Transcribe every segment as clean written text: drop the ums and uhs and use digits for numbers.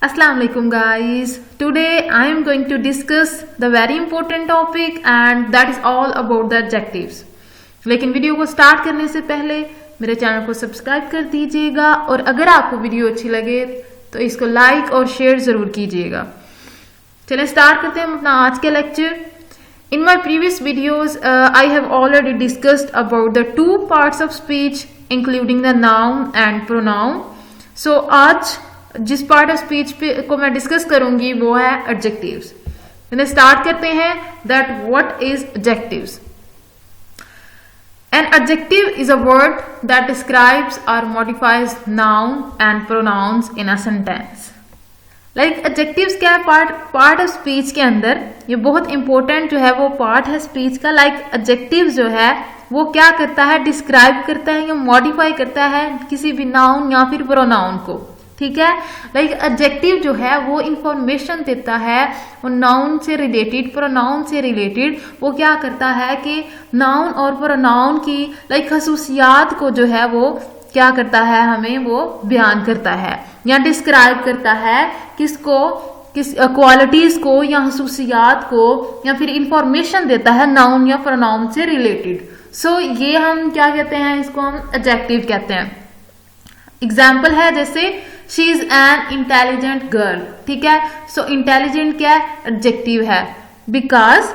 Assalamu alaikum guys. Today I am going to discuss the very important topic and that is all about the adjectives. लेकिन video को start करने से पहले मेरे channel को subscribe कर दीजिएगा और अगर आपको वीडियो अच्छी लगे तो इसको लाइक और शेयर जरूर कीजिएगा। चलिए स्टार्ट करते हैं अपना आज के lecture. In my previous videos, I have already discussed about the two parts of speech including the noun and pronoun. So आज जिस पार्ट ऑफ स्पीच को मैं डिस्कस करूंगी वो है एडजेक्टिव्स। इन्हें स्टार्ट करते हैं that what is adjectives. An adjective is a word that describes or modifies noun and pronouns in a sentence. Like adjectives क्या है पार्ट ऑफ स्पीच के अंदर, ये बहुत इंपॉर्टेंट जो है वो पार्ट है स्पीच का। लाइक एडजेक्टिव जो है वो क्या करता है, डिस्क्राइब करता है या मॉडिफाई करता है किसी भी नाउन या फिर प्रोनाउन को। ठीक है, लाइक एडजेक्टिव जो है वो इंफॉर्मेशन देता है वो नाउन से रिलेटेड, प्रोनाउन से रिलेटेड। वो क्या करता है कि नाउन और प्रोनाउन की लाइक खसूसियात को जो है वो क्या करता है, हमें वो बयान करता है या डिस्क्राइब करता है किसको, किस क्वालिटीज को या खसूसियात को या फिर इंफॉर्मेशन देता है नाउन या प्रोनाउन से रिलेटेड। सो ये हम क्या कहते हैं, इसको हम एडजेक्टिव कहते हैं। एग्जाम्पल है जैसे she is an intelligent girl. ठीक है, सो इंटेलिजेंट क्या है, एडजेक्टिव है। बिकॉज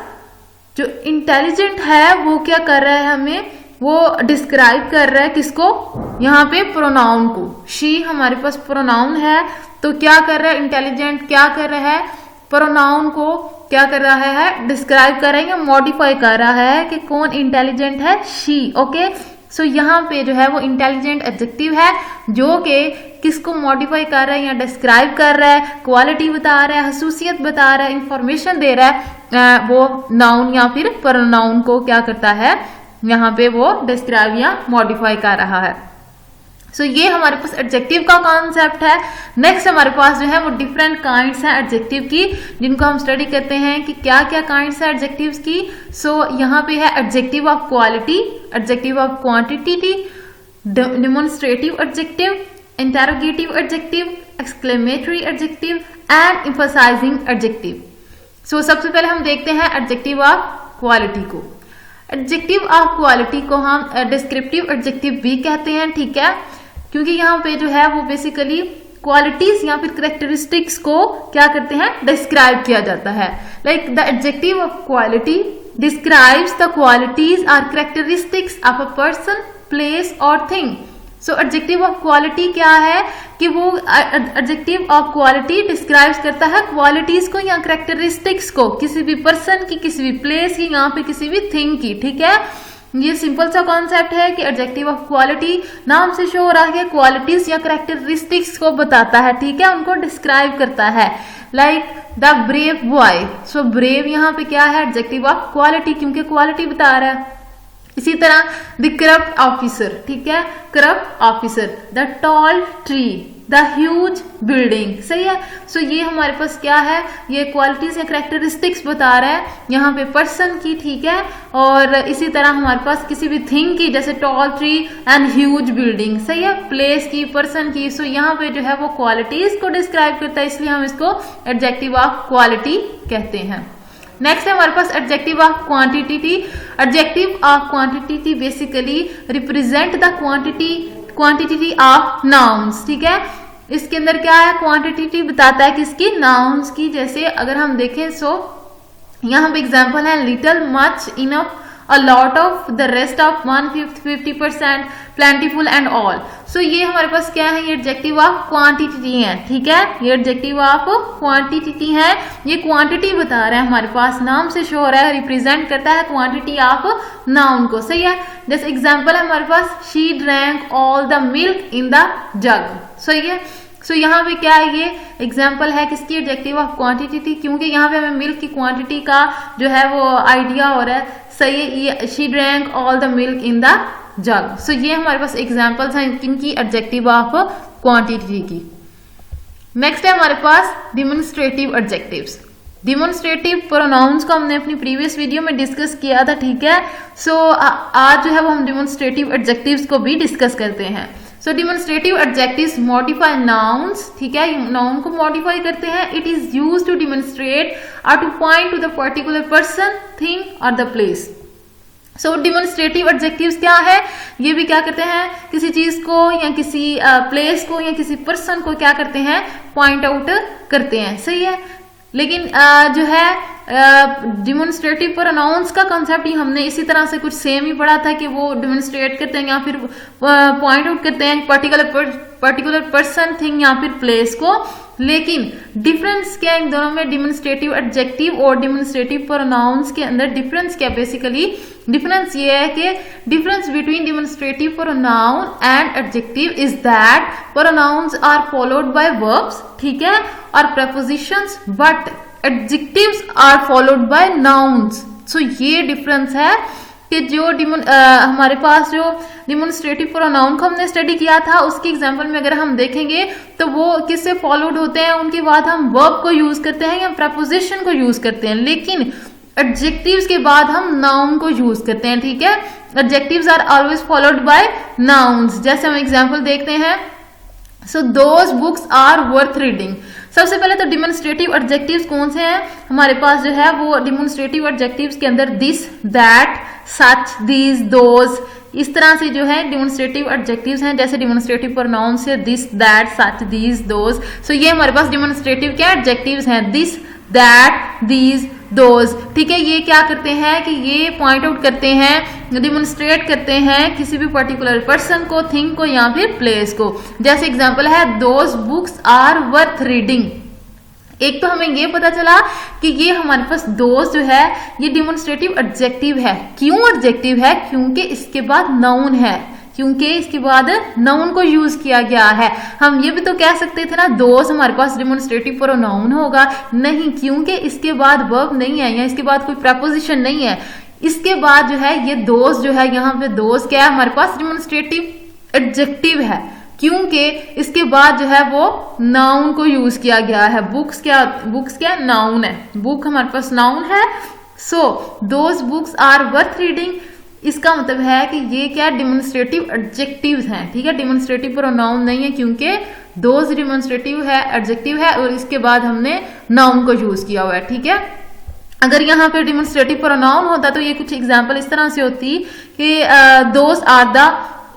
जो इंटेलिजेंट है वो क्या कर रहा है, हमें वो डिस्क्राइब कर रहा है किसको, यहाँ पे प्रोनाउन को। शी हमारे पास प्रोनाउन है तो क्या कर रहा है, इंटेलिजेंट क्या कर रहा है, प्रोनाउन को क्या कर रहा है, डिस्क्राइब कर रहा है या मॉडिफाई कर रहा है कि कौन इंटेलिजेंट है, शी। ओके, सो यहाँ पे जो है वो इंटेलिजेंट एडजेक्टिव है जो कि किसको मॉडिफाई कर रहा है या डिस्क्राइब कर रहा है, क्वालिटी बता रहा है, खसूसियत बता रहा है, इंफॉर्मेशन दे रहा है, वो नाउन या फिर प्रोनाउन को क्या करता है, यहाँ पे वो डिस्क्राइब या मॉडिफाई कर रहा है। सो ये हमारे पास एडजेक्टिव का कॉन्सेप्ट है। नेक्स्ट हमारे पास जो है वो डिफरेंट काइंड्स हैं एडजेक्टिव की, जिनको हम स्टडी करते हैं कि क्या क्या काइंड्स हैं एडजेक्टिव्स की। सो यहाँ पे है adjective of quality, adjective of quantity, demonstrative adjective, interrogative adjective, exclamatory adjective and emphasizing adjective. So सबसे पहले हम देखते हैं एडजेक्टिव ऑफ क्वालिटी को। एडजेक्टिव ऑफ क्वालिटी को हम डिस्क्रिप्टिव एडजेक्टिव भी कहते हैं। ठीक है, क्योंकि यहाँ पे जो है वो बेसिकली क्वालिटीज या फिर करेक्टरिस्टिक्स को क्या करते हैं, डिस्क्राइब किया जाता है। Like the adjective of quality describes the qualities और characteristics of a person, place और thing. So adjective of quality क्या है कि वो एडजेक्टिव ऑफ क्वालिटी डिस्क्राइब्स करता है क्वालिटीज को या करेक्टरिस्टिक्स को किसी भी पर्सन की, किसी भी प्लेस की, यहाँ पे किसी भी थिंग की। ठीक है, ये सिंपल सा कॉन्सेप्ट है कि एडजेक्टिव ऑफ क्वालिटी नाम से शो हो रहा है क्वालिटीज या करेक्टरिस्टिक्स को बताता है। ठीक है, उनको डिस्क्राइब करता है। Like the brave boy, so brave यहाँ पे क्या है, एडजेक्टिव ऑफ क्वालिटी, क्योंकि क्वालिटी बता रहा है। इसी तरह द करप्ट ऑफिसर, ठीक है, corrupt officer, the tall tree, the huge building. सही है, सो ये हमारे पास क्या है, ये क्वालिटीज या करेक्टरिस्टिक्स बता रहा है यहाँ पे पर्सन की। ठीक है, और इसी तरह हमारे पास किसी भी थिंग की, जैसे tall tree and huge building. सही है, प्लेस की, पर्सन की। सो यहाँ पे जो है वो क्वालिटीज को डिस्क्राइब करता है, इसलिए हम इसको एडजेक्टिव ऑफ क्वालिटी कहते हैं। नेक्स्ट है हमारे पास adjective of quantity. Adjective of quantity basically represent the quantity of nouns. ठीक है, इसके अंदर क्या है, क्वांटिटी बताता है किसकी, नाउन्स की। जैसे अगर हम देखें सो यहाँ पे एग्जांपल है little, much, enough, a lot of, the rest of, 150%, plentiful and all। सो ये हमारे पास क्या है, ये एडजेक्टिव ऑफ क्वांटिटी है। ठीक है, ये एडजेक्टिव ऑफ क्वांटिटी है, ये क्वांटिटी बता रहा है हमारे पास, नाम से शो हो रहा है, रिप्रेजेंट करता है क्वांटिटी ऑफ नाउन को। सही है, जैसे एग्जांपल है हमारे पास she drank all the milk in the jug. सही है, सो यहाँ पे क्या है, ये एग्जाम्पल है किसकी, एडजेक्टिव ऑफ क्वांटिटी, क्योंकि यहाँ पे हमें मिल्क की क्वांटिटी का जो है वो आइडिया हो रहा है। सही है, ये she drank all the milk in the jug. So ये हमारे पास एग्जाम्पल्स हैं किनकी, एडजेक्टिव ऑफ क्वांटिटी की। नेक्स्ट है हमारे पास डेमोन्स्ट्रेटिव एडजेक्टिव्स। डेमोन्स्ट्रेटिव प्रोनाउंस को हमने अपनी प्रीवियस वीडियो में डिस्कस किया था। ठीक है, सो आज जो है वो हम डेमोन्स्ट्रेटिव एडजेक्टिव्स को भी डिस्कस करते हैं। So demonstrative adjectives modify nouns, ठीक है, नाउन को मॉडिफाई करते हैं। It is used to demonstrate और to point to the particular person, thing और the place. So demonstrative adjectives क्या है, ये भी क्या करते हैं, किसी चीज को या किसी प्लेस को या किसी पर्सन को क्या करते हैं, पॉइंट आउट करते हैं, सही है। लेकिन जो है डिमोन्स्ट्रेटिव प्रोनाउंस का कंसेप्ट ही हमने इसी तरह से कुछ सेम ही पढ़ा था कि वो डिमोन्स्ट्रेट करते हैं या फिर पॉइंट आउट करते हैं पर्टिकुलर पर्सन, थिंग या फिर प्लेस को। लेकिन डिफरेंस क्या है इन दोनों में, डिमोन्स्ट्रेटिव एडजेक्टिव और डिमोन्स्ट्रेटिव प्रोनाउंस के अंदर डिफरेंस क्या, बेसिकली डिफरेंस ये है कि difference between demonstrative pronoun and adjective is that pronouns are followed by verbs, ठीक है, और prepositions, but adjectives are followed by nouns. So ये डिफरेंस है कि जो हमारे पास जो डिमोन्स्ट्रेटिव प्रोनाउन को हमने स्टडी किया था उसके एग्जांपल में अगर हम देखेंगे तो वो किससे फॉलोड होते हैं, उनके बाद हम वर्ब को यूज करते हैं या प्रपोजिशन को यूज करते हैं, लेकिन एडजेक्टिव्स के बाद हम नाउन को यूज करते हैं, ठीक है। Adjectives are always followed by nouns. जैसे हम एग्जांपल देखते हैं, so those books are worth reading. सबसे पहले तो डिमोन्स्ट्रेटिव एडजेक्टिव्स कौन से हैं हमारे पास, जो है वो डिमोन्स्ट्रेटिव एडजेक्टिव्स के अंदर this, that, such, these, those, इस तरह से जो है डिमोन्स्ट्रेटिव एडजेक्टिव्स हैं। जैसे डिमोन्स्ट्रेटिव प्रोनाउन से this, that, such, these, those. So ये हमारे पास डिमोन्स्ट्रेटिव क्या एडजेक्टिव्स हैं, दिस, दैट, दीज, दोज, ठीक है। ये क्या करते हैं कि ये पॉइंट आउट करते हैं, डिमोन्स्ट्रेट करते हैं किसी भी पर्टिकुलर पर्सन को, थिंग को या फिर प्लेस को। जैसे एग्जांपल है, those books are worth reading. एक तो हमें ये पता चला कि ये हमारे पास दोज जो है ये डिमोन्स्ट्रेटिव एडजेक्टिव है। क्यों एडजेक्टिव है, क्योंकि इसके बाद नाउन है, क्योंकि इसके बाद नाउन को यूज किया गया है। हम ये भी तो कह सकते थे ना दोज हमारे पास डिमोन्स्ट्रेटिव प्रोनाउन होगा, नहीं, क्योंकि इसके बाद वर्ब नहीं है या इसके बाद कोई प्रपोजिशन नहीं है। इसके बाद जो है ये दोज जो है, यहाँ पे दोज क्या है हमारे पास डिमोन्स्ट्रेटिव एडजेक्टिव है, क्योंकि इसके बाद जो है वो नाउन को यूज किया गया है। बुक्स क्या नाउन है, बुक हमारे पास नाउन है। So those books are worth reading, इसका मतलब है कि ये क्या डिमोन्स्ट्रेटिव एडजेक्टिव्स हैं, ठीक है, डिमोन्स्ट्रेटिव प्रोनाउन नहीं है, क्योंकि दोज डिमोन्स्ट्रेटिव है, एडजेक्टिव है और इसके बाद हमने नाउन को यूज किया हुआ है, ठीक है। अगर यहाँ पे डिमोन्स्ट्रेटिव प्रोनाउन होता तो ये कुछ एग्जांपल इस तरह से होती कि those are the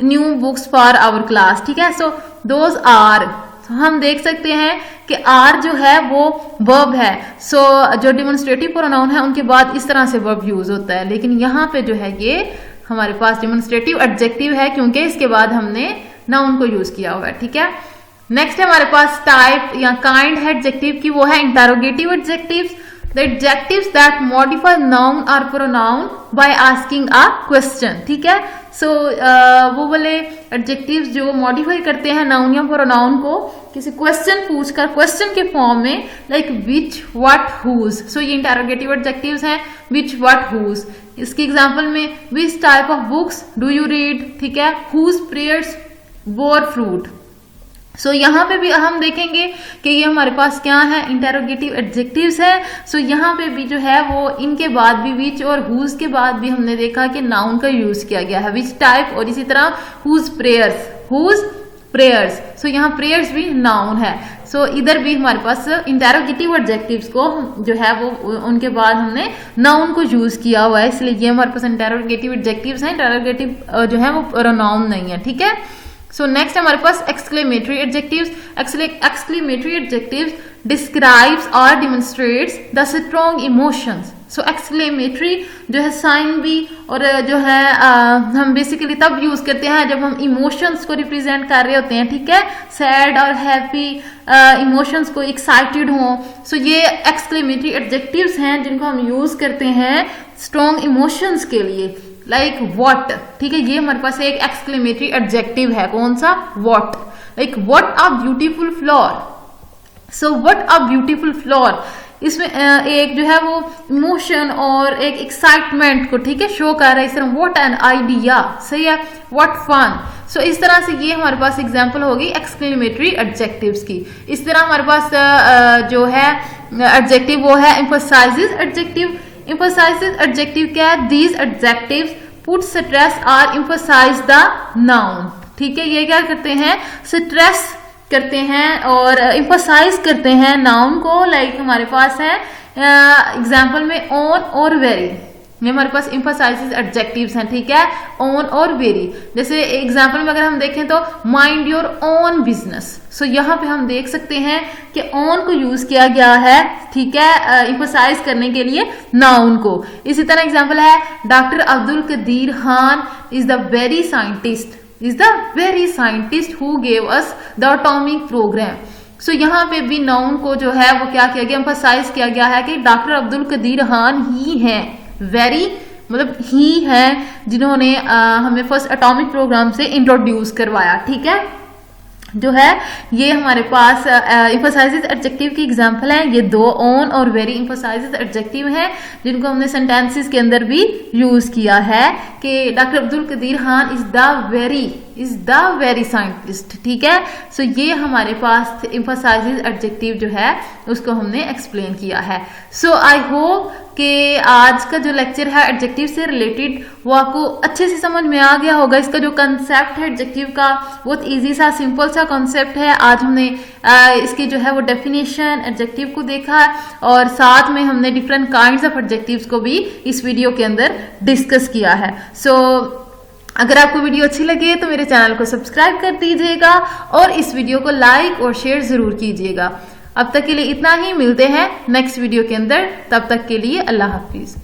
new books for our class, ठीक है। सो दोज आर, हम देख सकते हैं कि आर जो है वो वर्ब है। सो जो डिमोन्स्ट्रेटिव प्रोनाउन है उनके बाद इस तरह से वर्ब यूज होता है, लेकिन यहाँ पे जो है ये हमारे पास डिमोन्स्ट्रेटिव एडजेक्टिव है, क्योंकि इसके बाद हमने नाउन को यूज किया हुआ है, ठीक है। नेक्स्ट है हमारे पास टाइप या काइंड है एडजेक्टिव की, वो है interrogative adjectives. The adjectives that modify noun or pronoun by asking a question, ठीक है। सो वो वाले एडजेक्टिव्स जो मॉडिफाई करते हैं नाउन या प्रोनाउन को किसी क्वेश्चन पूछकर, क्वेश्चन के फॉर्म में, लाइक विच, व्हाट, हुज। सो ये इंटरोगेटिव एडजेक्टिव्स हैं, विच, व्हाट, हुज। इसकी एग्जांपल में which type of books do you read, ठीक है, हुज प्रेयर्स बोर फ्रूट। सो यहाँ पे भी हम देखेंगे कि ये हमारे पास क्या है, इंटरोगेटिव एडजेक्टिव्स है। सो यहाँ पे भी जो है वो इनके बाद भी विच और हुज के बाद भी हमने देखा कि नाउन का यूज किया गया है, विच टाइप, और इसी तरह हुज प्रेयर्स। सो यहाँ प्रेयर्स भी नाउन है। सो इधर भी हमारे पास इंटरोगेटिव एडजेक्टिव्स को जो है वो उनके बाद हमने नाउन को यूज किया हुआ है, इसलिए ये हमारे पास इंटरोगेटिव एडजेक्टिव्स हैं, इंटरोगेटिव जो है वो प्रोनाउन नहीं है, ठीक है। सो नेक्स्ट हमारे पास exclamatory adjectives. Exclamatory adjectives describes और demonstrates the strong emotions. So exclamatory जो है साइन भी, और जो है हम बेसिकली तब यूज करते हैं जब हम इमोशंस को रिप्रेजेंट कर रहे होते हैं, ठीक है, सैड और हैप्पी इमोशंस को, एक्साइटेड हो। सो ये एक्सक्लेमेटरी एडजेक्टिव्स हैं जिनको हम यूज करते हैं स्ट्रॉन्ग इमोशंस के लिए, लाइक व्हाट, ठीक है। ये हमारे पास एक एक्सक्लेमेटरी एडजेक्टिव है, कौन सा, what. Like what a beautiful flower. So what a beautiful flower, इसमें एक जो है वो इमोशन और एक एक्साइटमेंट को, ठीक है, शो कर रहा है। इस तरह व्हाट एन आइडिया, सही है, व्हाट फन। सो इस तरह से ये हमारे पास एग्जांपल होगी एक्सक्लेमेटरी एडजेक्टिव्स की। इस तरह हमारे पास जो है एडजेक्टिव वो है एम्फसाइजेस एडजेक्टिव। Emphasizes adjective क्या है, these adjectives put stress or emphasize the noun, ठीक है, ये क्या करते हैं, स्ट्रेस करते हैं और इम्फसाइज करते हैं नाउन को। लाइक हमारे पास है एग्जाम्पल में ऑन और वेरी, ये हमारे पास इम्फसाइज एडजेक्टिव्स हैं, ठीक है, ऑन और वेरी। जैसे एग्जाम्पल में अगर हम देखें तो माइंड योर ओन बिजनेस, सो यहाँ पे हम देख सकते हैं कि ऑन को यूज किया गया है, ठीक है, इम्फसाइज करने के लिए नाउन को। इसी तरह एग्जाम्पल है doctor Abdul Qadeer Khan is the very scientist who gave us the atomic programme. So यहाँ पे भी नाउन को जो है वो क्या किया गया, एम्फसाइज किया गया है कि डॉक्टर अब्दुल कदीर खान ही है, वेरी मतलब ही है जिन्होंने हमें फर्स्ट एटॉमिक प्रोग्राम से इंट्रोड्यूस करवाया, ठीक है। जो है ये हमारे पास इम्फसाइज एडजेक्टिव की एग्जांपल है। ये दो ऑन और वेरी इम्फसाइज एडजेक्टिव हैं जिनको हमने सेंटेंसेस के अंदर भी यूज किया है कि doctor Abdul Qadeer Khan is the very scientist, ठीक है। सो ये हमारे पास इम्फसाइज एडजेक्टिव जो है उसको हमने एक्सप्लेन किया है। सो आई होप कि आज का जो लेक्चर है एडजेक्टिव से रिलेटेड वो आपको अच्छे से समझ में आ गया होगा। इसका जो कंसेप्ट है एडजेक्टिव का बहुत इजी सा सिंपल सा कॉन्सेप्ट है। आज हमने इसकी जो है वो डेफिनेशन एडजेक्टिव को देखा और साथ में हमने डिफरेंट काइंड्स ऑफ एडजेक्टिव्स को भी इस वीडियो के अंदर डिस्कस किया है। सो अगर आपको वीडियो अच्छी लगे तो मेरे चैनल को सब्सक्राइब कर दीजिएगा और इस वीडियो को लाइक और शेयर जरूर कीजिएगा। अब तक के लिए इतना ही, मिलते हैं नेक्स्ट वीडियो के अंदर, तब तक के लिए अल्लाह हाफिज।